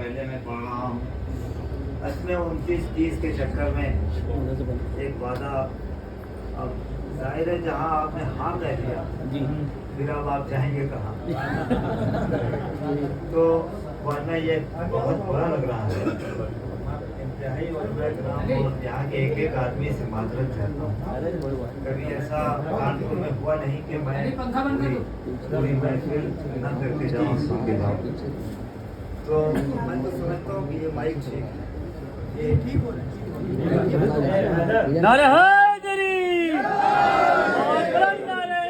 पहले मैं पढ़ रहा हूँ। इसमें 29-30 के चक्कर में एक वादा, अब जाहिर है जहाँ आपने हाँ कह दिया फिर अब आप जाएंगे कहाँ। तो वरना ये बहुत बुरा लग रहा है इंतहाई। और यहाँ के एक एक आदमी से माजरत चाहता हूँ, कभी ऐसा कानपुर में हुआ नहीं कि मैं पूरी महफिल न करके जाऊँ, सुन के जाऊँ। तो मैं तो समझता हूँ कि ये माइक ठीक है, ये ठीक हो रहा है। नारे हैदरी और बुलंद नारे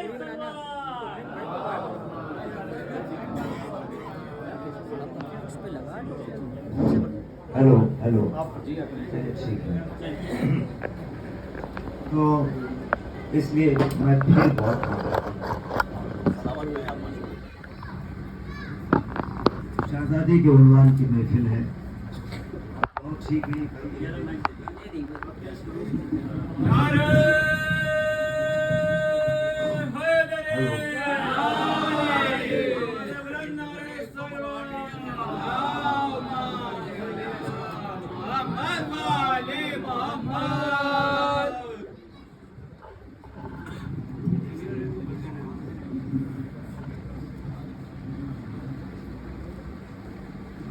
हेलो हेलो ठीक है। तो इसलिए मैं फिर बहुत शहजादी के उन्वान की महफिल है, बहुत ठीक नहीं।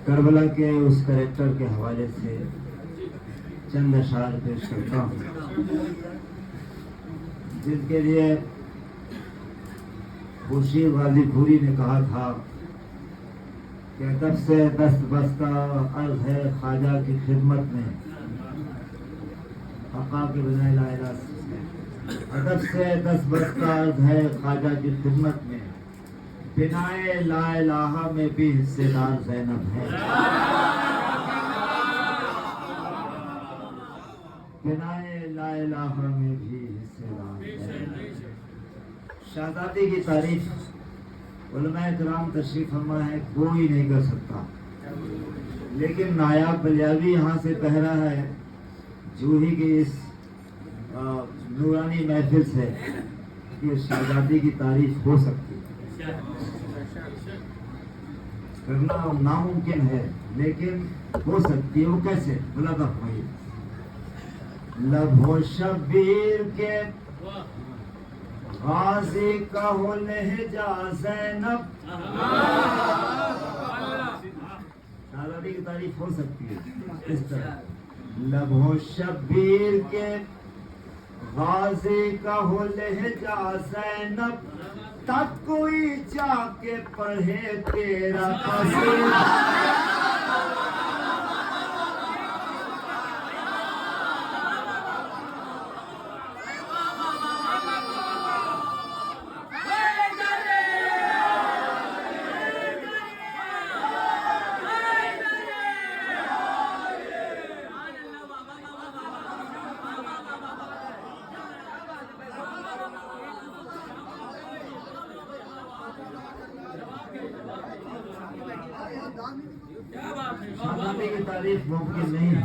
करबला के उस करेक्टर के हवाले से चंद अशार पेश करता हूँ, जिनके लिए खुर्शीद गाजीपुरी ने कहा था कि अदब से दस्त बस्ता अर्ज है ख्वाजा की खिदमत में, हक़ा के बजाय ला इलाहा से। अदब से दस्त बस्ता अर्ज है ख्वाजा की खिदमत में, बिनाए ला इलाहा में भी हिस्सेदार ज़ैनब है। बिनाए ला इलाहा में भी हिस्सेदार ज़ैनब है। शहजादी की तारीफ उलमाए किराम तशरीफ फरमा है, कोई नहीं कर सकता, लेकिन नायाब बलियावी यहाँ से कह रहा है जूही की इस नूरानी महफिल से कि शहजादी की तारीफ हो सकती है। करना नामुमकिन है लेकिन हो सकती है। वो कैसे? बोला था भाई, लबो शबीर के गाजी का हो लहजा ज़ैनब। शहजादी की तारीफ हो सकती है इस तरह, लबो शबीर के गाजी का हो लहजा ज़ैनब, तब कोई जाके पढ़े तेरा कसीदा। शहजादी की तारीफ मुमकिन नहीं है,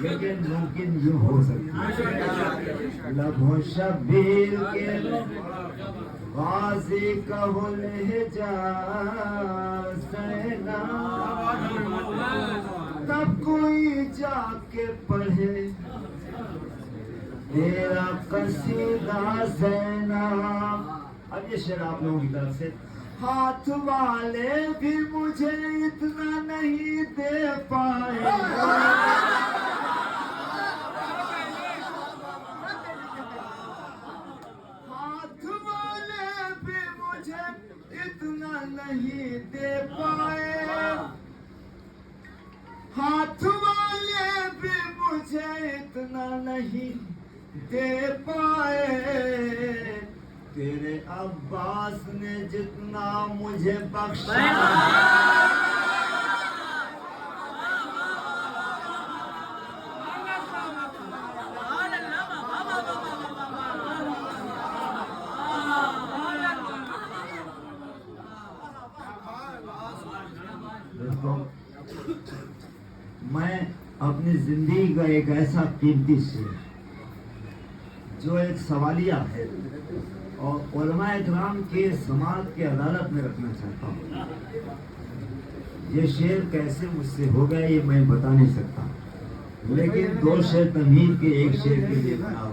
लेकिन मुमकिन यूं हो सकती है। लबो शबीर के गाजी का हो लहजा ज़ैनब, तब कोई जाके पढ़े तेरा कसीदा ज़ैनब। अब ये शेर आप लोगों की तरफ से। हाथ वाले भी मुझे इतना नहीं दे पाए, हाथ वाले भी मुझे इतना नहीं दे पाए, हाथ वाले भी मुझे इतना नहीं दे पाए। तेरे अब्बास ने जितना मुझे बख्शा, दोस्तों, मैं अपनी जिंदगी का एक ऐसा कीमती शेर जो एक सवालिया है और उलमाए किराम के समाज के अदालत में रखना चाहता हूँ। ये शेर कैसे मुझसे हो गया ये मैं बता नहीं सकता, लेकिन 2 शेर तमीर के 1 शेर के लिए बना हुआ।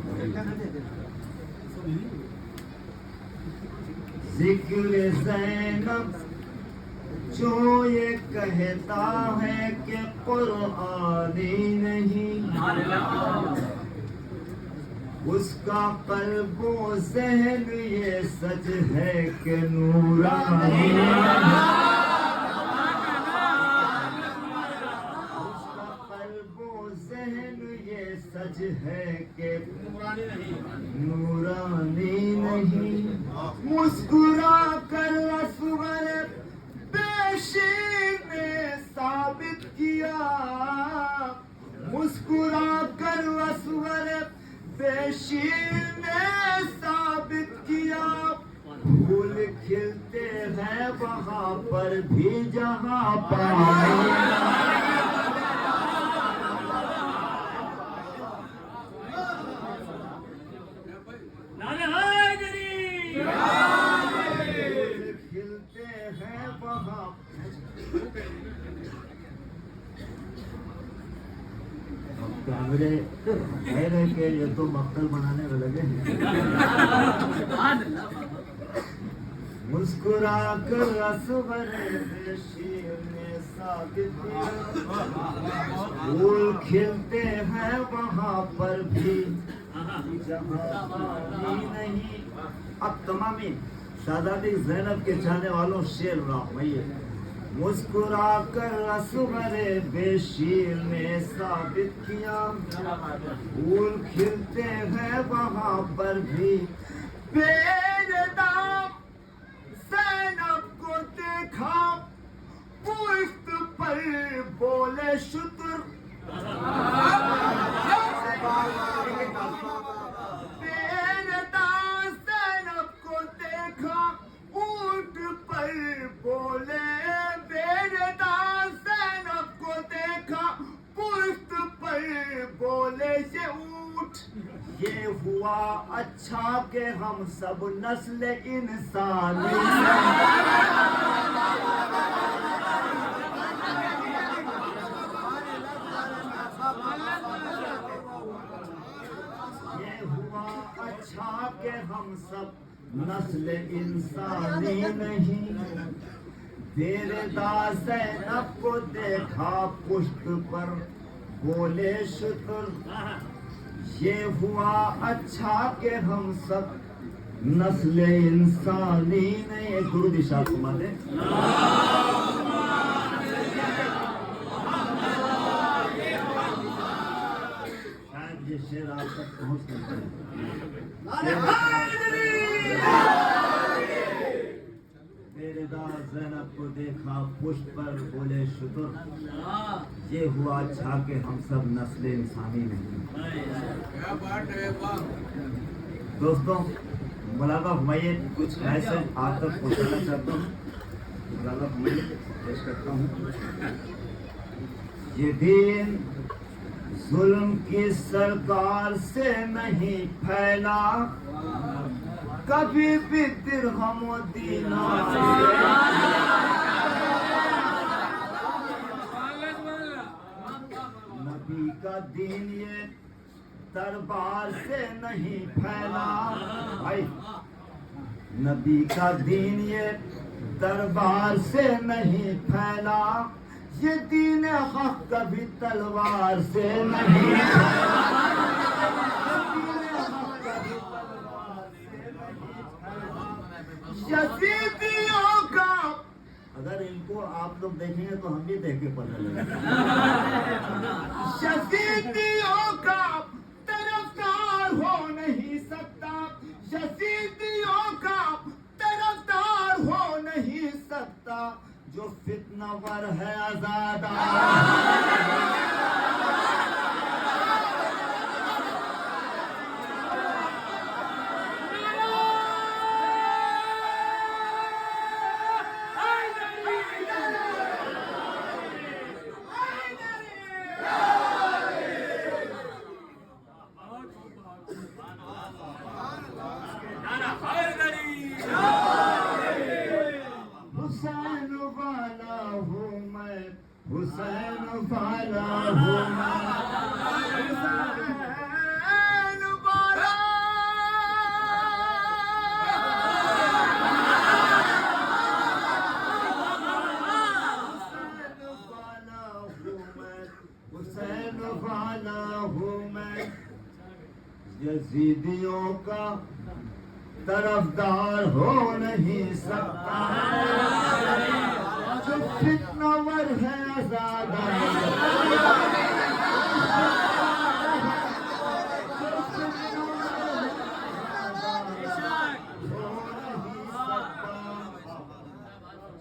जिक्र ज़ैनब जो ये कहता है कि कुरानी नहीं, उसका कल्बो ज़हन ये सच है कि नूरानी नहीं। उसका कल्बो ज़हन ये सच है कि नूरानी नहीं। मुस्कुरा कर असगर पेशी ने साबित किया, मुस्कुरा कर असगर पेशी ने साबित किया। फूल खिलते हैं वहाँ पर भी जहाँ पानी। खिलते हैं वहाँ। कैमरे कह रहे कि ये तो मक्तल बनाने में लगे हैं। मुस्कुरा कर असगर शेर ने साबित किया, फूल खिलते हैं वहाँ पर भी जहाँ पानी नहीं। अब तमामी सादाती ज़ैनब के चाहने वालों शेर रामैया। मुस्कुरा कर असगर बेशीर ने साबित किया, फूल खिलते हैं वहाँ पर भी। बेरदाम ज़ैनब को देखा पुश्त पर बोले शुक्र। बेरदाम ज़ैनब को देखा ऊंट पर बोले, बेरदाम ज़ैनब को देखा पुश्त पर बोले ये ऊंट। ये हुआ अच्छा कि हम सब नस्ल इंसानी। ये हुआ अच्छा कि हम सब नस्ल इंसानी नहीं। बेरदास ज़ैनब को देखा पुश्त पर बोले शुक्र। ये हुआ अच्छा कि हम सब नस्ल इंसानी नहीं। दुरूद इरशाद फरमा दे। शायद ये शेर आप तक पहुंच सकते हैं। बेरदास ज़ैनब को देखा पुष्प पर बोले शुक्र। ये हुआ अच्छा कि हम सब नस्ल इंसानी नहीं। क्या बात है वाह। दोस्तों मुलाका फरमाइए, कुछ मैसेज आप तक पहुंचाना चाहता हूँ। मुलाका फरमाइए, पेश करता हूँ। ये दीन जुल्म की सरकार से नहीं फैला, कभी भी दिरहम दीनार नबी का दीन ये दरबार से नहीं फैला। भाई नबी का दीन ये दरबार से नहीं फैला, ये दीन हक कभी तलवार से नहीं यजीदियों का। अगर इनको आप लोग देखेंगे तो हम भी देख के पता लगेगा। यजीदियों का तरफदार हो नहीं सकता, यजीदियों का तरफदार हो नहीं सकता, जो फितनावर है आजादा। हुसैन वाला हूँ मैं हुसैन वाला हूँ मैं, हुसैन वाला हुसैन वाला हूँ मैं, यजीदियों का तरफदार हो नहीं सकता, जो फितनावर है आजाद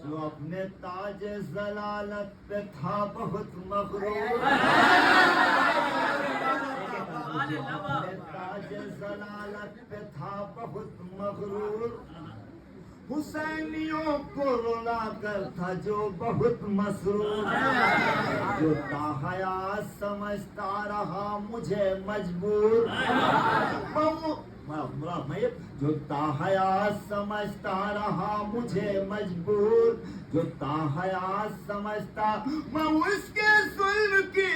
जो अपने ताज जलालत पे था बहुत मगरूर, अपने ताज जलालत पे था बहुत मगरूर, हुसैनियों को रुला कर था जो बहुत मसरूर, जो ताहयात समझता रहा मुझे मजबूर, मैं जो ताहयात समझता रहा मुझे मजबूर, जो ताहयात समझता मैं उसके जुल्म की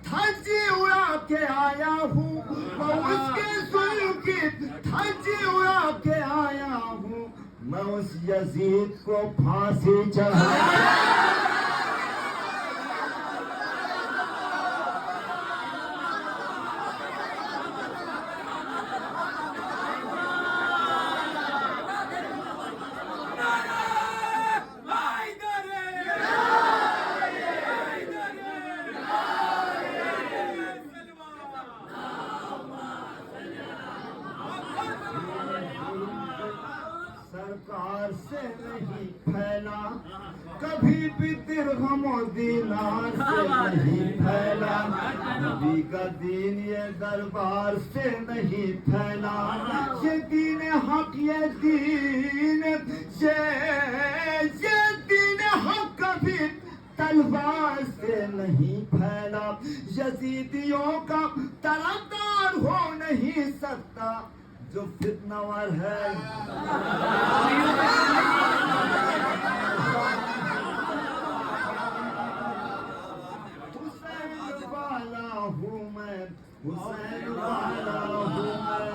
धज्जी उड़ा के आया हूँ, मैं उसके जुल्म की धज्जी उड़ा के आया हूँ, मैं उस यजीद को फांसी चढ़ाया। सरकार से नहीं फैला कभी भी दिरहमो दीनार से नहीं फैला, नबी का दीन ये दरबार से नहीं फैला, ये दीन हक ये दीन हक कभी तलवार से नहीं फैला, यजीदियों का तरफदार हो नहीं सकता जो फितनावर है। हुसैन वाला हूँ मैं, हुसैन वाला हूँ मैं,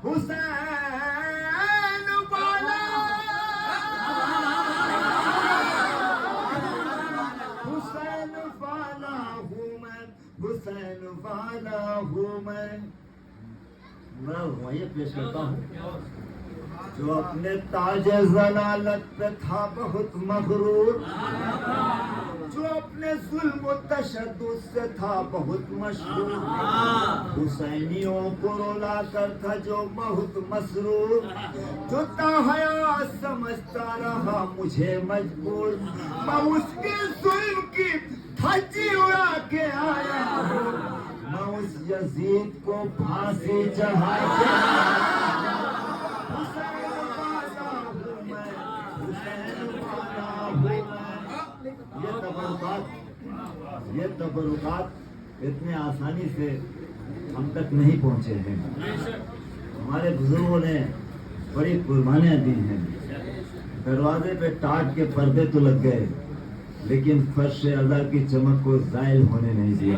हुसैन वाला, हुसैन वाला हूँ मैं, हुसैन वाला हूँ मैं। मैं वही पेश करता हूँ जो अपने ताज जलालत पे था बहुत मगरूर, जो अपने जुल्म तशद्दुद से था बहुत मशहूर, हुसैनियों को रुला कर था जो बहुत मसरूर, जो ताहयात समझता रहा मुझे मजबूर, मैं उसके जुल्म की धज्जी उड़ा के आया हूँ, मैं उस यजीद को फांसी चढ़ा के हुसैन वाला हूँ मैं, हुसैन वाला हूँ मैं। ये तबरुकात इतने आसानी से हम तक नहीं पहुँचे हैं। हमारे बुजुर्गों ने बड़ी कुर्बानियाँ दी हैं। दरवाजे पे टाट के पर्दे तो लग गए, लेकिन फर्श अज़ा की चमक को ज़ाइल होने नहीं दिया।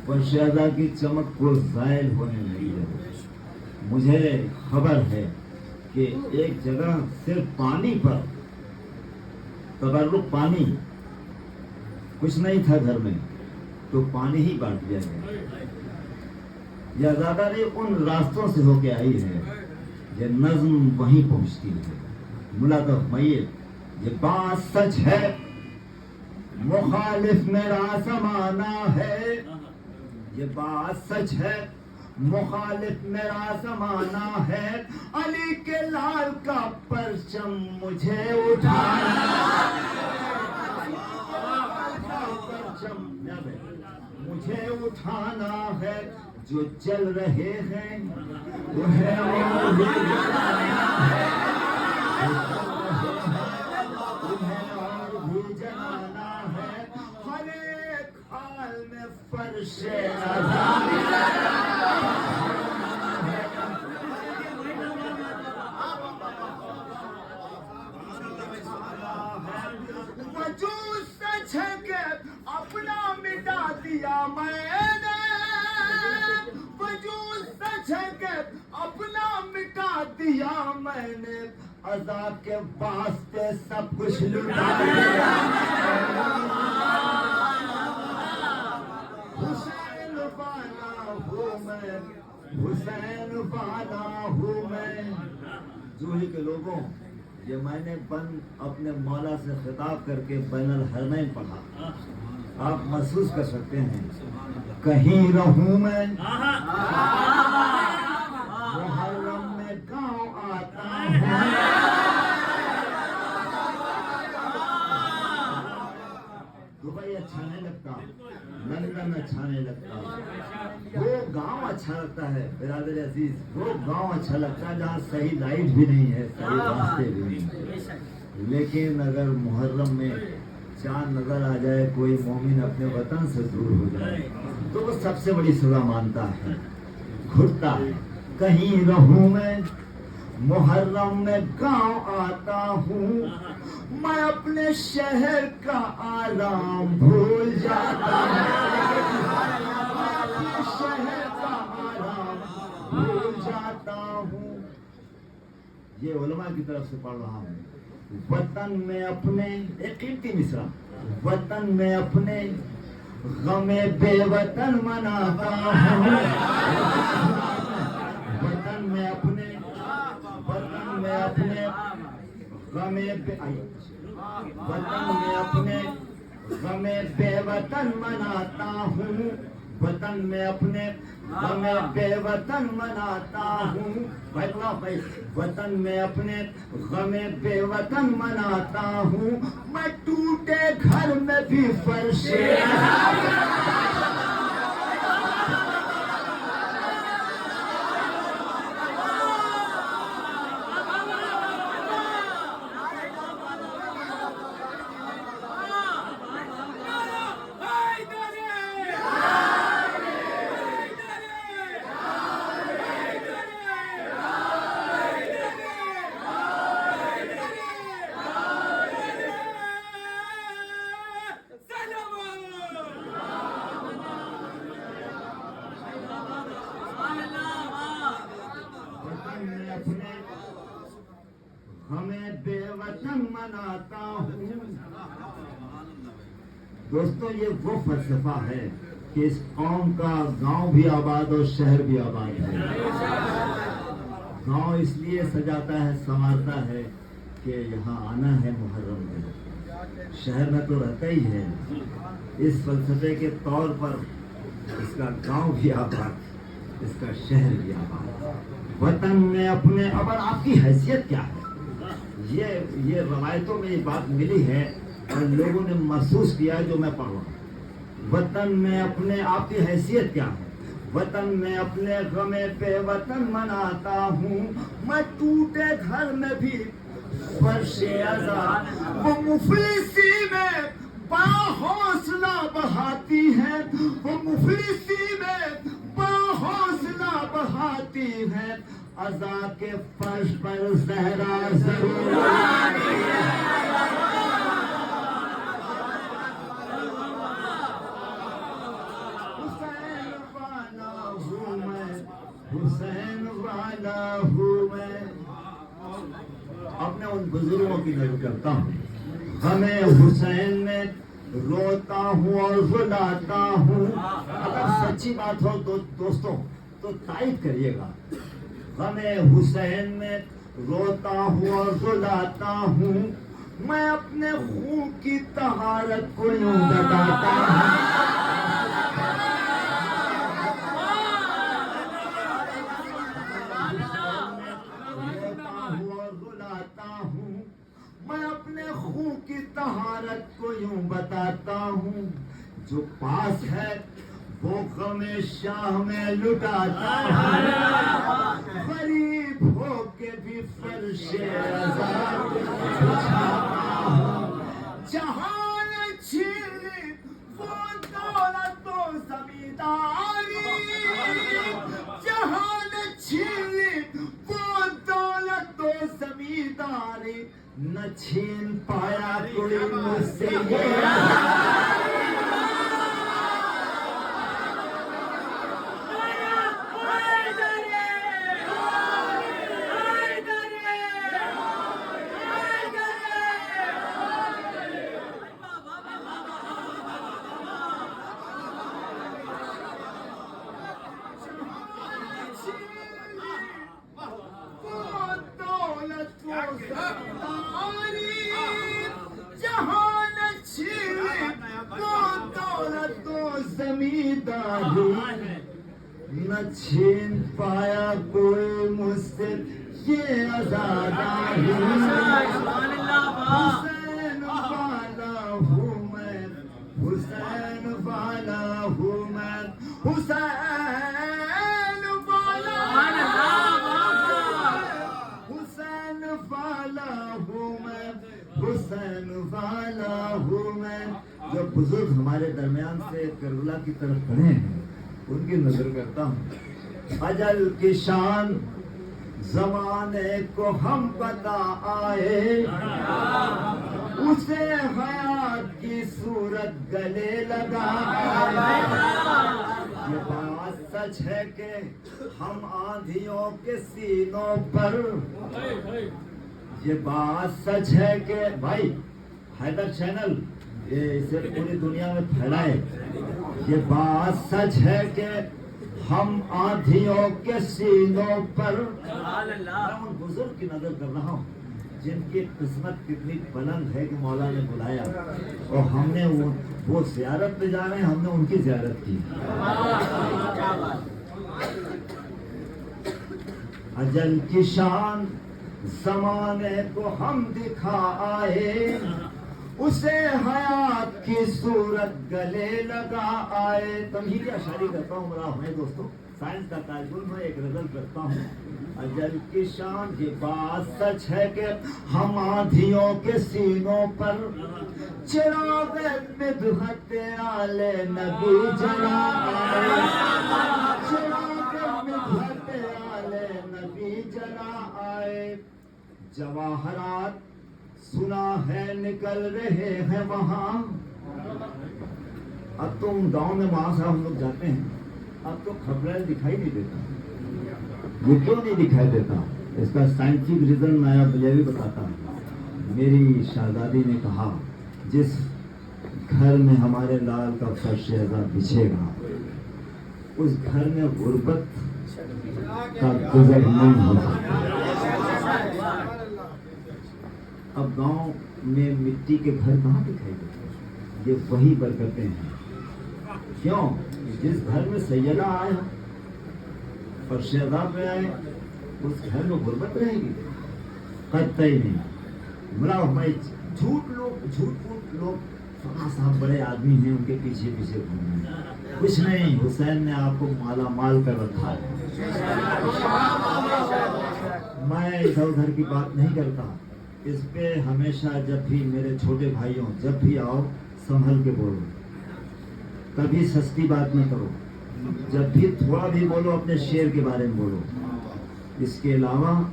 फर्श अज़ा की चमक को ज़ाइल होने नहीं दिया। मुझे खबर है कि एक जगह सिर्फ पानी पर तबर्रुक, पानी कुछ नहीं था घर में, तो पानी ही बांट दिया गया। यह ज़्यादा नहीं उन रास्तों से होके आई है, ये नज्म वहीं पहुंचती है। मुलाकात मैयत, ये बात सच है, मुखालिफ मेरा ज़माना है, ये बात सच है, मुखालिफ मेरा ज़माना है, अली के लाल का परचम मुझे उठाना, परचम मुझे उठाना है, जो चल रहे हैं उन्हें और भी जलाना है, उन्हें और भी जलाना है, हर एक हाल में फर्शे अज़ा वजूद से दिया मैंने, वजूद से छकर अपना मिटा दिया मैंने, अज़ा के वास्ते सब कुछ लुटा दिया। हुसैन वाला हूँ मैं, हुसैन वाला हूँ मैं। जूही के लोगों, ये मैंने अपने मौला से खिताब करके बैनुल हरमैन पढ़ा। आप महसूस कर सकते हैं, कहीं रहूं मैं मुहर्रम में गांव आता हूँ, दुबई अच्छा नहीं लगता, लंदन अच्छा नहीं लगता, वो गांव अच्छा लगता है बिरादर अजीज, वो गांव अच्छा लगता है जहाँ सही लाइट भी नहीं है, सही रास्ते भी नहीं है। लेकिन अगर मुहर्रम में चांद नजर आ जाए, कोई मोमिन अपने वतन से दूर हो जाए, तो वो सबसे बड़ी सजा मानता है, घुटता है। कहीं रहूं मैं मुहर्रम में गांव आता हूँ, मैं अपने शहर का आराम भूल जाता हूँ, शहर का आराम भूल जाता हूँ। ये उलमा की तरफ से पढ़ रहा हूँ। वतन में अपने, एक कीमती मिसरा, वतन में अपने गमे बेवतन मनाता हूँ, वतन में अपने, वतन में अपने गमे वतन में अपने गमे बेवतन मनाता हूँ, वतन में अपने गमे बेवतन मनाता हूँ। वतन में अपने गमे बेवतन मनाता हूँ, मैं टूटे घर में भी फर्शे हमें बेवतन मनाता हूँ। दोस्तों, ये वो फलसफा है कि इस कौम का गांव भी आबाद और शहर भी आबाद है। गांव इसलिए सजाता है, संवारता है कि यहाँ आना है मुहर्रम में, शहर में तो रहता ही है। इस फलसफे के तौर पर इसका गांव भी आबाद, इसका शहर भी आबाद। वतन में अपने, अब आपकी हैसियत क्या है? ये रवायतों में ये बात मिली है और लोगों ने महसूस किया जो मैं पढ़ रहा हूँ। वतन में अपने, आपकी हैसियत क्या है? वतन में अपने गमे पे वतन मनाता हूँ, मैं टूटे घर में भी फर्शे अज़ा, वो मुफलिसी में बाहौसला बहाती है, वो मुफलिसी में बाहौसला बहाती है, अज़ा के फर्श पर ज़हरा ज़रूर आती है। हुसैन वाला हूँ मैं, हुसैन वाला हूँ मैं। अपने उन बुजुर्गों की नजर करता हूँ, हमें हुसैन में रोता हूँ और रुलाता हूँ। अगर सच्ची बात हो तो दोस्तों तो तारीफ करिएगा। हमें हुसैन में रोता हूँ और रुलाता हूँ, मैं अपने खून की तहारत को यूं बताता हूँ। मैं अपने खून की तहारत को यूं बताता हूँ, जो पास है वो गमे शाह में लुटाता हूँ, गरीब हो के भी फर्शे अज़ा बिछाता हूँ। जहान छीनी वो दौलत व ज़मींदारी, जहान छीनी वो दौलत व ज़मींदारी, न छीन पाया कोई मुझसे ये। जमींदारी, न छीन पाया कोई मुझसे ये आजादी। हुसैन वाला हूँ मैं, हुसैन वाला हूँ मैं, हुसैन वाला, हुसैन वाला हूँ मैं, हुसैन वाला हूँ मैं। जो बुजुर्ग हमारे दरमियान से करबला की तरफ खड़े हैं, उनकी नजर करता हूँ। अजल की शान जमाने को हम पता आए, उसे हयात की सूरत गले लगा आए। ये बात सच है कि हम आंधियों के सीनों पर, ये बात सच है कि भाई हैदर चैनल ये इसे पूरी दुनिया में फैलाए। ये बात सच है कि हम आंधियों के सीनों पर, मैं उन बुजुर्ग की नजर कर रहा हूँ जिनकी किस्मत कितनी बुलंद है कि मौला ने बुलाया और हमने वो ज़ियारत पे जा रहे हैं, हमने उनकी ज़ियारत की। अजल की शान ज़माने को हम दिखा आए, उसे हयात की सूरत गले लगा आए। तमहीद अशारी करता हूँ मेरा है दोस्तों, साइंस का ताजुल में एक गजल करता हूँ। अजल की शान ये बात सच है कि हम आंधियों के सीनों पर चिराग मिदहत आले नबी जला आए, चिराग मिदहत आले नबी जला आए। जवाहरात सुना है निकल रहे हैं वहाँ। अब तो उन गाँव में वहाँ से हम लोग जाते हैं, अब तो खबरें दिखाई नहीं देता। वो क्यों नहीं दिखाई देता? इसका साइंटिफिक रीजन मैं अब ये भी बताता हूँ। मेरी शहजादी ने कहा, जिस घर में हमारे लाल का फर्शेज़ा बिछेगा, उस घर में गुर्बत का गुजर नहीं हो सकता। अब गांव में मिट्टी के घर कहाँ दिखाई देते हैं? ये वही बरकतें हैं। क्यों? जिस घर में सैयदा आए और शहजाद में आए, उस घर में गुर्बत रहेगी? कतई नहीं। मैं झूठ फूट लोग फला साहब बड़े आदमी हैं, उनके पीछे पीछे घूमने, कुछ नहीं। हुसैन ने आपको माला माल कर रखा है। मैं इधर उधर की बात नहीं करता। इस पे हमेशा जब भी मेरे छोटे भाइयों, जब भी आओ संभल के बोलो, कभी सस्ती बात न करो। जब भी थोड़ा भी बोलो अपने शेर के बारे में बोलो। इसके अलावा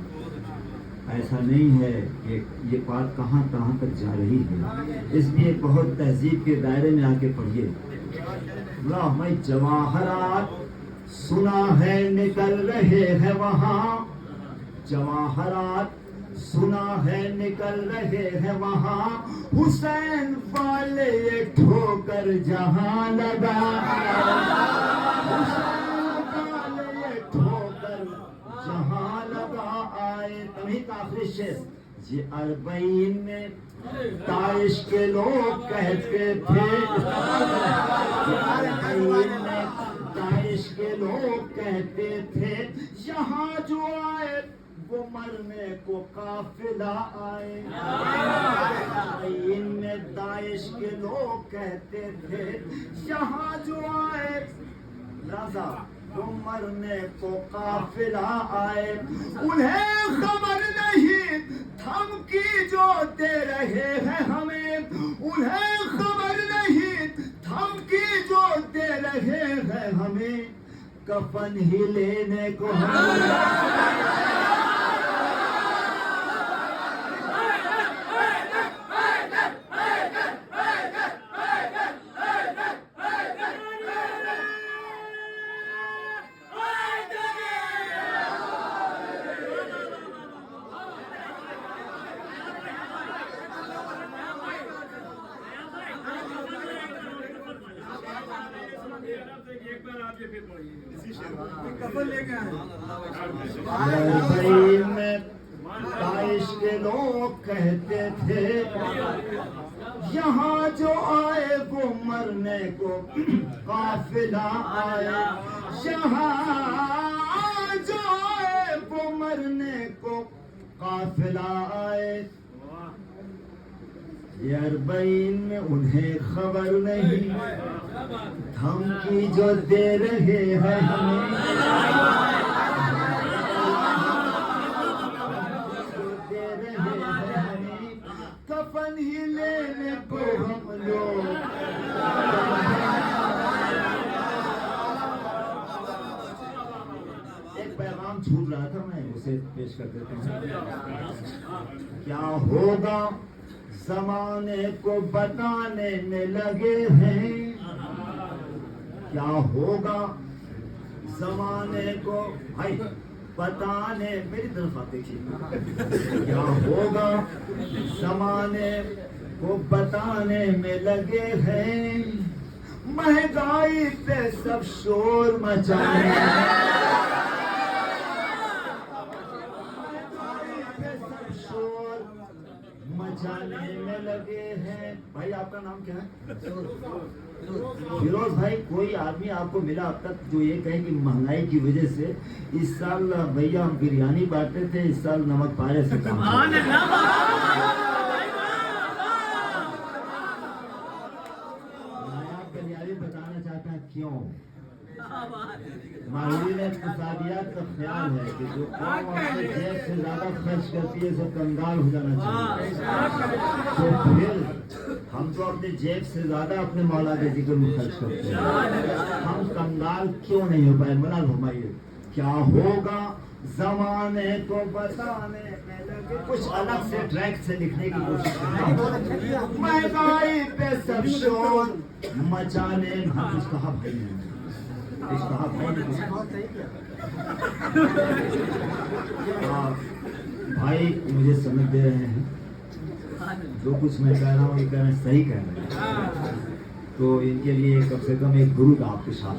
ऐसा नहीं है कि ये बात कहाँ कहाँ तक जा रही है, इसलिए बहुत तहजीब के दायरे में आके पढ़िए। मैं जवाहरात सुना है निकल रहे हैं वहाँ, जवाहरात सुना है निकल रहे हैं वहाँ। हुसैन वाले ये ठोकर जहाँ लगा, हुसैन वाले ये ठोकर जहाँ लगा आए। तभी आखिरी शेर, ये अरबईन में ताइश के लोग कहते थे, अरबईन में ताइश के लोग कहते थे, यहाँ जो आए वो मरने को काफिला आए। इनमें दाइश के लोग कहते थे, यहाँ जो आए राजा वो मरने को काफिला आए। उन्हें खबर नहीं धमकी जो दे रहे हैं हमें, उन्हें खबर नहीं धमकी जो दे रहे हैं हमें। कफन ही लेने को में ताइश के लोग कहते थे, यहाँ जो आए वो मरने को काफिला आया, यहाँ जो आए वो मरने को काफिला आए। ये अरबईन में उन्हें खबर नहीं, धमकी जो दे रहे हैं हमें, दे रहे हैं हमें, कफन ही लेने को हम लोग। एक पैगाम छूट रहा था, मैं उसे पेश कर देता हूँ। क्या होगा ज़माने को बताने में लगे हैं, क्या होगा ज़माने को भाई बताने, मेरी तरफ आप देखिए, क्या होगा ज़माने को बताने में लगे हैं, महंगाई पे सब शोर मचाने, मचाने में लगे हैं। भाई आपका नाम क्या है? फिरोज भाई, कोई आदमी आपको मिला अब तक जो ये कहे कि महंगाई की वजह से इस साल भैया हम बिरयानी बांटते थे, इस साल नमक पारे से काम। मैं आपके लिए बताना चाहता हूँ क्यों। माहौल इक़्तिसादियत का ख्याल है कि जो कौम अपने जेब से ज्यादा खर्च करती है सब कंगाल हो जाना चाहिए। तो फिर हम तो अपने जेब से ज्यादा अपने मौला के जिक्र में खर्च करते हैं, हम कंगाल क्यों नहीं हो पाए? मना घुमाइए, क्या होगा ज़माने को बताने में लगे। कुछ अलग से ट्रैक से लिखने की कोशिश करना, महंगाई पे सब शोर मचाने। हाँ कुछ कहा भाई ने, भाई मुझे समझ दे रहे हैं, जो कुछ मैं कह रहा हूँ ये कह रहे हैं, सही कह रहे हैं, तो इनके लिए कम से कम एक गुरु आपके साथ।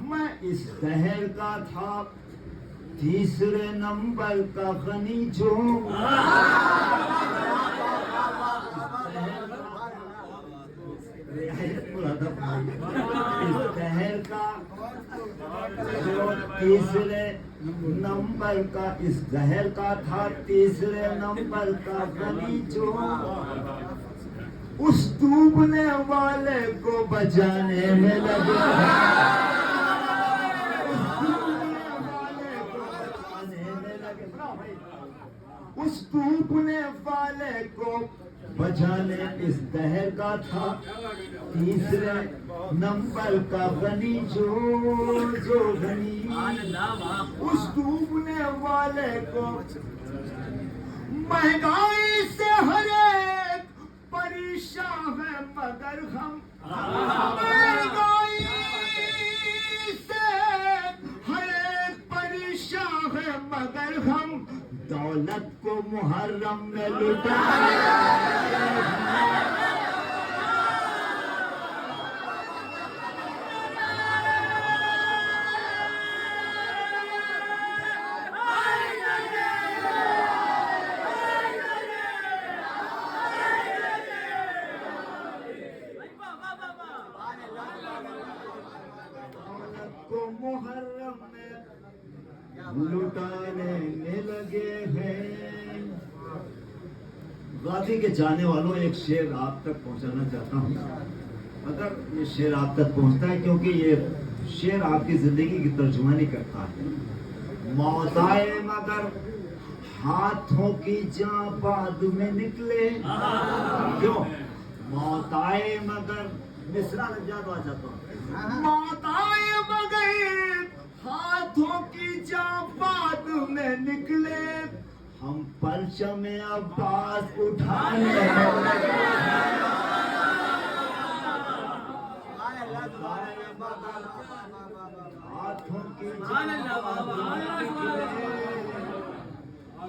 मैं इस शहर का था तीसरे नंबर का गनी, जो इस शहर का जो तीसरे नंबर का, इस शहर का था तीसरे नंबर का गनी, जो उस डूबने वाले को बचाने में लगे। उस डूबने वाले को बचाने इस दहर का था तीसरे नंबर का गनी, जो गनी उस डूबने वाले को। महंगाई से हर एक परेशान है मगर हम, महंगाई से हर एक परेशान है मगर हम, दौलत को मुहर्रम में लुटाए। को मुहर्रम में लुटाने में लगे हैं। गाजी के जाने वालों, एक शेर आप तक पहुंचाना चाहता हूँ। अगर ये शेर आप तक पहुंचता है क्योंकि ये शेर आपकी जिंदगी की तर्जुमानी करता है। मौत आए मगर हाथों की जां बाद में निकले, क्यों? मौत आए मगर, मिसरा लग जाता आ जाता हूँ। मौत आए मगर हाथों की जां बाद में निकले, हम परचम अब्बास उठाने हाथों की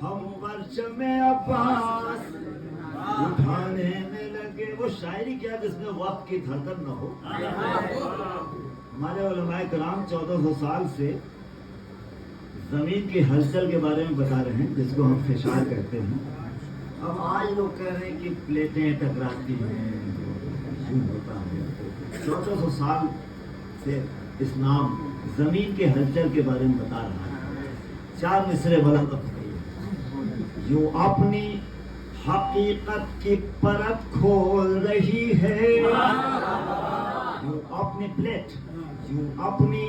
हम परचम अब्बास उठाने में लगे। वो शायरी क्या जिसमें वक्त की धड़कन न हो। हमारे उलमाए कराम 1400 साल से जमीन की हलचल के बारे में बता रहे हैं, जिसको हम फिशार कहते हैं। अब आज लोग कह रहे हैं कि प्लेटें टकराती हैं, यूं होता है। 1400 साल से इस्लाम जमीन के हलचल के बारे में बता रहा है। 4 मिसरे बुलंद अपनी यूं अपनी हकीकत की परत खोल रही है, यूं अपनी प्लेट यूं अपनी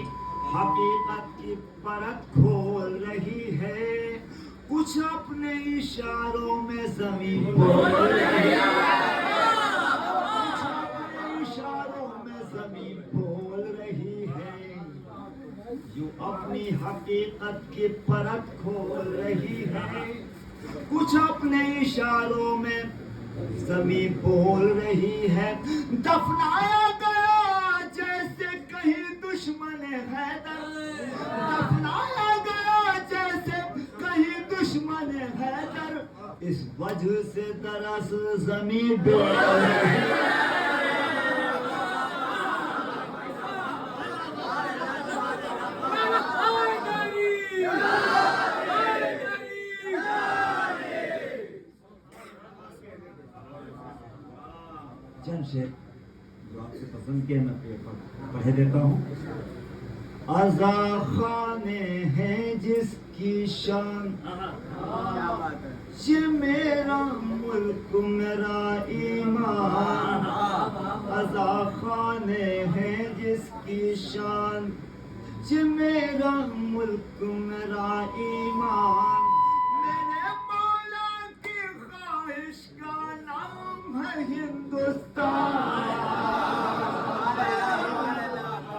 हकीकत की परत खोल रही है, कुछ अपने इशारों में जमीन बोल रही है, कुछ अपने इशारों में जमीन बोल रही है, यूं अपनी हकीकत की परत खोल रही है, कुछ अपने इशारों में जमीन बोल रही है। दफनाया गया जैसे कहीं दुश्मन हैदर, दफनाया गया जैसे कहीं दुश्मन हैदर, इस वजह से दरअसल जमीन बोल रही है। चंद शेर जो आपसे पसंद किए मैं पढ़े देता हूँ। आज़ा खाने हैं जिसकी शान, ये मेरा मुल्क मेरा ईमान, आज़ा खाने हैं जिसकी शान, ये मेरा मुल्क मेरा ईमान, मेरे मौला की ख्वाहिश का नाम है हिंदुस्तान,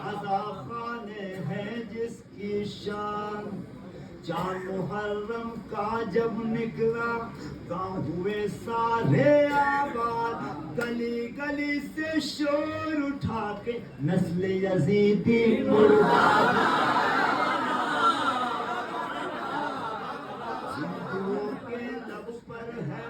आज़ा खाने हैं जिसकी शान। चांद मुहर्रम का जब निकला गाँव हुए सारे आबाद, गली गली से शोर उठा के नस्ल यजीदी मुर्दाबाद, हिंदुओं के लब पर है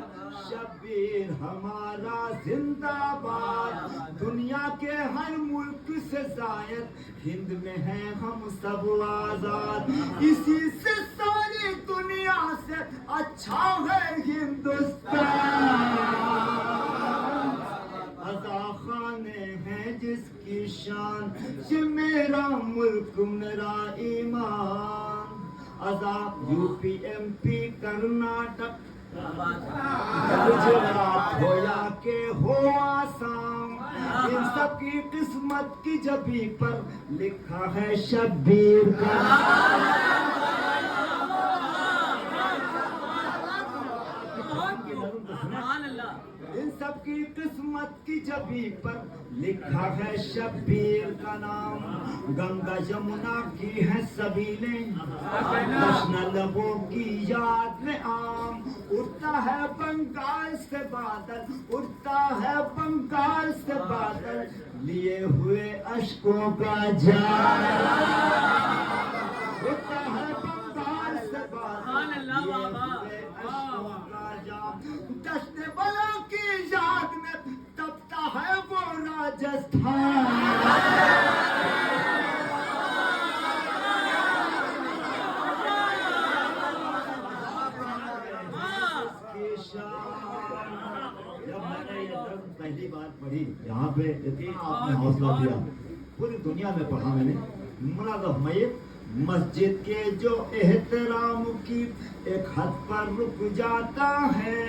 शब्बीर हमारा जिंदाबाद, दुनिया के हर मुल्क से जायद हिंद में है हम सब आजाद, इसी से सारी दुनिया से अच्छा है हिंदुस्तान, आज़ा खाने हैं जिसकी शान, ये मेरा मुल्क मेरा ईमान, आज़ा यूपी एमपी कर्नाटक गुजरात हो या के हो आसाम, इन सब की किस्मत की जबी पर लिखा है शब्बीर का इन सब की किस्मत की जबी पर लिखा है शब्बीर का नाम, गंगा यमुना की है सबीलें, कृष्ण लबों की याद में आम, उड़ता है बंगाल से बादल, उड़ता है बंगाल से बादल, लिए हुए अश्कों का जाल, उड़ता है बंगाल से बादल, लिए हुए अश्कों का जाल, दश्त बलों की याद में तपता है वो राजस्थान, जब मैंने ये नज़्म पहली बार पढ़ी यहाँ पे, इतना आपने हौसला दिया, पूरी दुनिया में पढ़ा मैंने। मुराद मय्यत मस्जिद के जो एहतराम की एक हद पर रुक जाता है,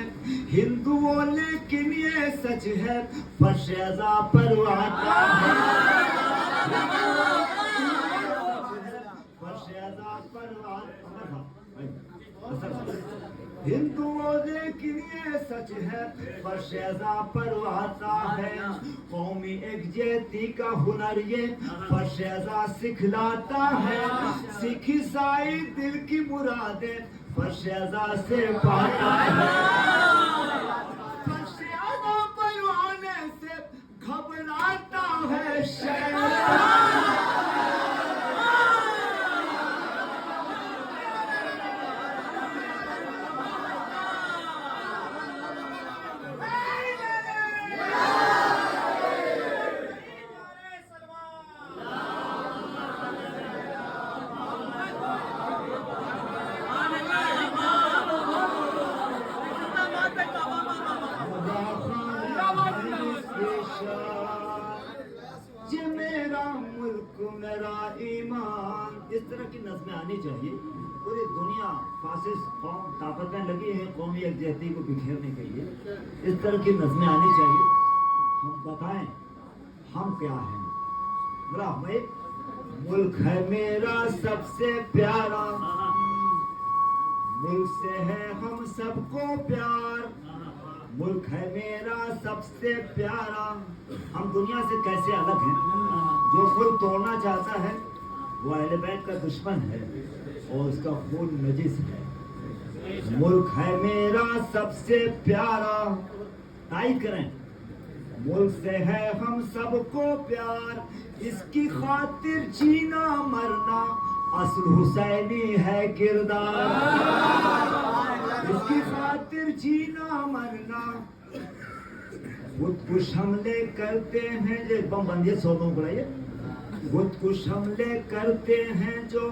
हिंदुओं लेकिन ये सच है फर्श अज़ा पर आता है, फर्श अज़ा पर हिंदुओं लेकिन ये सच है फर्श अज़ा पर आता है, कौमी एकजुटती का हुनर ये फर्श अज़ा सिखलाता है, सिख ईसाई दिल की मुरादें फर्श अज़ा से पाता है, फर्श अज़ा पर आने से घबराता है शैतान, मेरा मुल्क मेरा ईमान, इस तरह की नज़में आनी चाहिए। पूरी दुनिया फासिस्ट कौम ताकत में लगी है कौमी यकजहती को बिखेरने के लिए, इस तरह की नज़में आनी चाहिए। हम बताएं हम क्या हैं। मेरा मुल्क है मेरा सबसे प्यारा, मुल्क से है हम सबको प्यार, मुल्क है मेरा सबसे प्यारा। हम दुनिया से कैसे अलग हैं? जो मुल्क तोड़ना चाहता है वो अहले बैत का दुश्मन है और उसका खून नजिस है। मुल्क है मेरा सबसे प्यारा, ताई करें, मुल्क से है हम सबको प्यार, इसकी खातिर जीना मरना असल हुसैनी है किरदार, इसकी खातिर जीना मरना। खुदकुश हमले करते हैं जो बम बंदिए सोनों को ये खुदकुश हमले करते हैं जो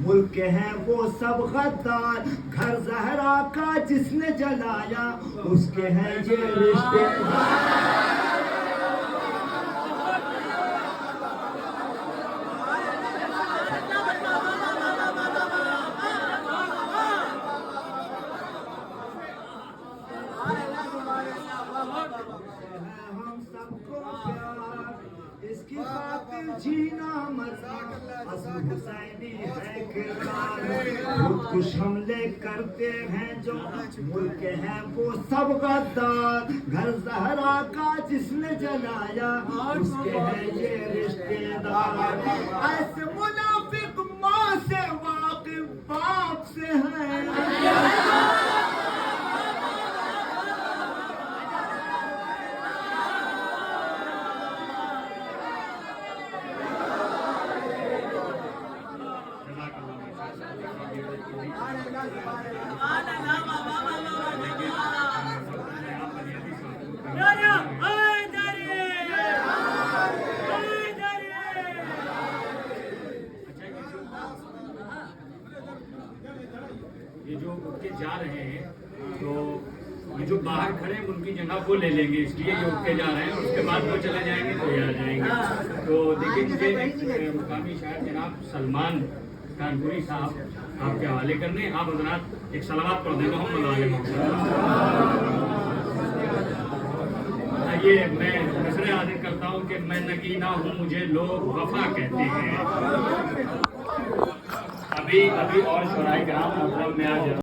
मुल्क के हैं वो सब गद्दार, घर जहरा का जिसने जलाया उसके हैं ये रिश्तेदार। हम सबको प्यार, इसकी खातिर जीना मरना असल हुसैनी है किरदार। खुदकुश हमले करते हैं जो मुल्क के हैं वो सब गद्दार, घर जहरा का जिसने जलाया उसके हैं ये रिश्तेदार। ऐसे मुनाफिक माँ से वाकिफ बाप से है, ये जो उठ के जा रहे हैं तो ये जो बाहर खड़े हैं उनकी जगह वो ले लेंगे, इसलिए जो उठ के जा रहे हैं उसके बाद वो चले जाएंगे तो ये आ जाएंगे। तो देखिए मुझे मुकामी शायर जनाब सलमान कानपुरी साहब आपके हवाले करने, आप हजरात एक सलावत पढ़ दें मोहम्मद आले मोहम्मद। ये मैं नजर हाजिर करता हूँ कि मैं नगीना हूँ मुझे लोग वफा कहते हैं। अभी और शोराए कराम में आज